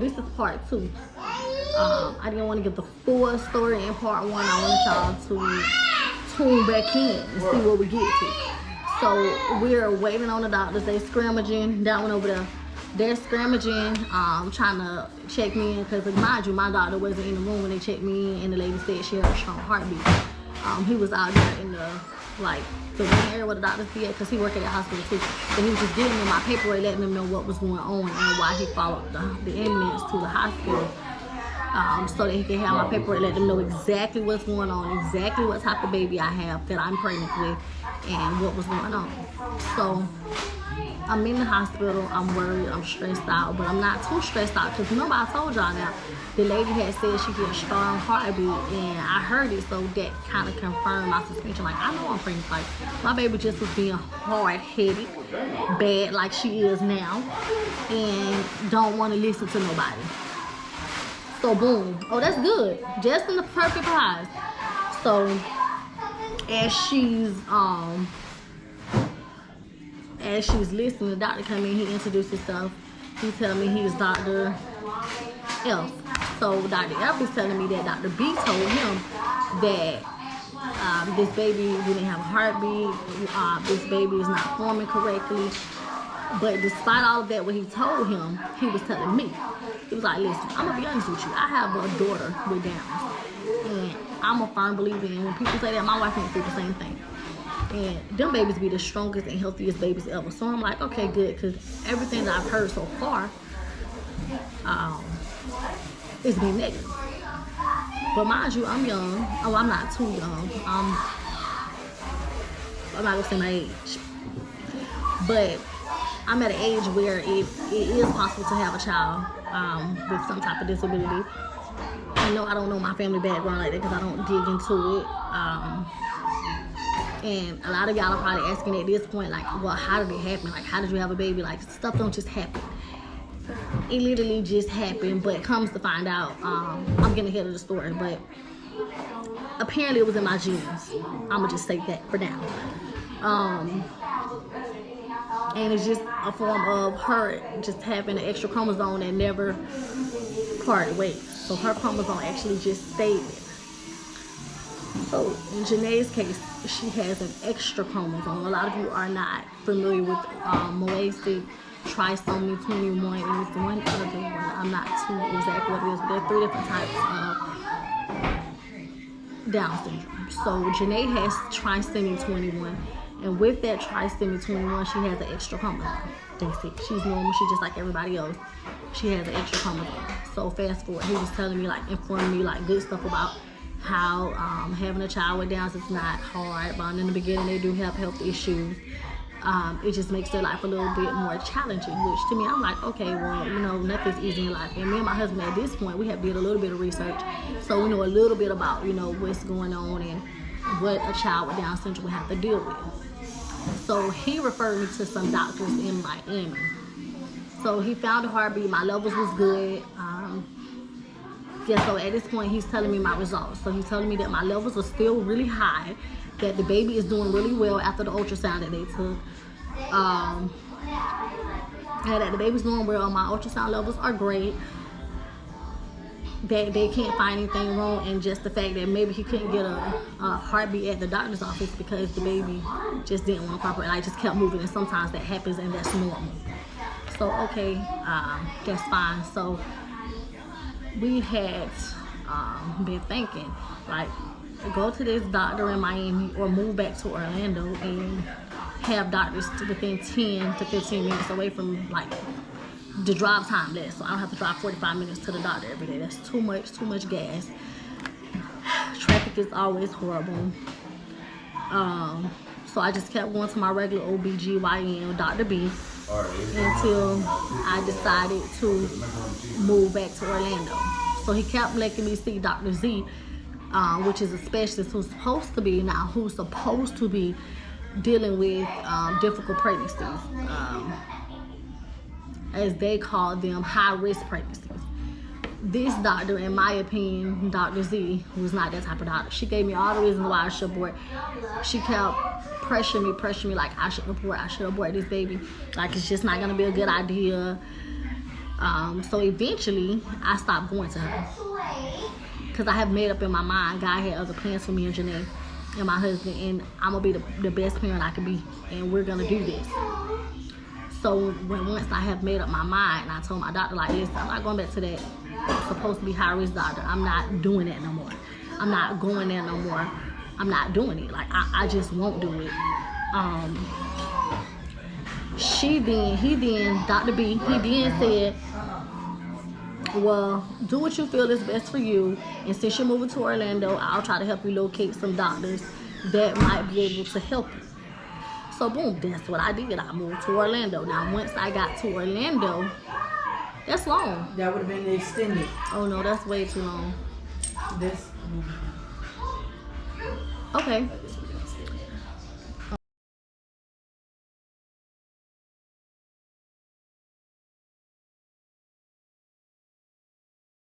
this is part 2. I didn't want to get the full story in part 1. I want y'all to tune back in and see what we get to. So we're waiting on the doctors. They scrummaging. That one over there. They're scrummaging, trying to check me in, because mind you, my doctor wasn't in the room when they checked me in, and the lady said she had a strong heartbeat. He was out there in the area where the doctors be at, because he worked at the hospital too. So he was just giving them my paperwork, letting them know what was going on and why he followed the ambulance to the hospital, so that he can have my paperwork, let them know exactly what's going on, exactly what type of baby I have that I'm pregnant with, and what was going on. So I'm in the hospital, I'm worried, I'm stressed out, but I'm not too stressed out, because remember I told y'all now, the lady had said she get a strong heartbeat, and I heard it, so that kind of confirmed my suspicion. Like, I know I'm pregnant. Like, my baby just was being hard-headed, bad like she is now, and don't want to listen to nobody. So boom. Oh, that's good. Just in the perfect pause. So as she's listening, the doctor come in, he introduced himself. He tell me he's Dr. F. So Dr. F is telling me that Dr. B told him that this baby didn't have a heartbeat, this baby is not forming correctly. But despite all of that, what he told him, he was telling me. He was like, listen, I'm going to be honest with you. I have a daughter with Downs. And I'm a firm believer in when people say that, my wife ain't say the same thing. And them babies be the strongest and healthiest babies ever. So I'm like, okay, good, because everything that I've heard so far is been negative. But mind you, I'm young. Oh, I'm not too young. I'm not going to say my age. But I'm at an age where it is possible to have a child with some type of disability. I don't know my family background like that, because I don't dig into it. And a lot of y'all are probably asking at this point, like, well, how did it happen? Like, how did you have a baby? Like, stuff don't just happen. It literally just happened, but comes to find out, I'm getting ahead of the story, but apparently it was in my genes. I'ma just say that for now. And it's just a form of her just having an extra chromosome that never parted ways. So her chromosome actually just stayed there. So in JHANEE's case, she has an extra chromosome. A lot of you are not familiar with Moasic trisomy 21, and it's one other one. I'm not too exactly what it is, but there are 3 different types of Down syndrome. So JHANEE has trisomy 21, and with that trisomy 21, she has an extra chromosome. That's it. She's normal. She's just like everybody else. She has an extra chromosome. So fast forward, he was telling me, like, informing me, like, good stuff about how having a child with Downs is not hard, but in the beginning they do have health issues. It just makes their life a little bit more challenging, which to me, I'm like, okay, well, nothing's easy in life. And me and my husband at this point, we have did a little bit of research, so we know a little bit about, what's going on and what a child with Down syndrome would have to deal with. So he referred me to some doctors in Miami. So he found a heartbeat, my levels was good. So at this point, he's telling me my results. So he's telling me that my levels are still really high, that the baby is doing really well after the ultrasound that they took. And that the baby's doing well, my ultrasound levels are great. That they can't find anything wrong, and just the fact that maybe he couldn't get a heartbeat at the doctor's office because the baby just didn't want to cooperate. Like, just kept moving, and sometimes that happens, and that's normal. So, okay, that's fine. So we had been thinking, like, go to this doctor in Miami or move back to Orlando and have doctors within 10 to 15 minutes away from, like, the drive time less. So I don't have to drive 45 minutes to the doctor every day. That's too much gas. Traffic is always horrible. So I just kept going to my regular OBGYN, Dr. B, until I decided to move back to Orlando. So he kept letting me see Dr. Z, which is a specialist who's supposed to be dealing with difficult pregnancies, as they call them, high-risk pregnancies. This doctor, in my opinion, Dr. Z, was not that type of doctor. She gave me all the reasons why I should abort. She kept pressuring me like I should abort this baby. Like, it's just not gonna be a good idea. So eventually, I stopped going to her because I have made up in my mind God had other plans for me and JHANEE and my husband, and I'm gonna be the best parent I can be, and we're gonna do this. So once I have made up my mind, I told my doctor, like, listen, I'm not going back to that supposed to be high risk doctor. I'm not doing that no more. I'm not going there no more. I'm not doing it. Like, I just won't do it. Dr. B, he then said, well, do what you feel is best for you, and since you're moving to Orlando, I'll try to help you locate some doctors that might be able to help you. So boom, that's what I did. I moved to Orlando. Now once I got to Orlando, that's long. That would have been the extended. Oh no, that's way too long. This. Okay,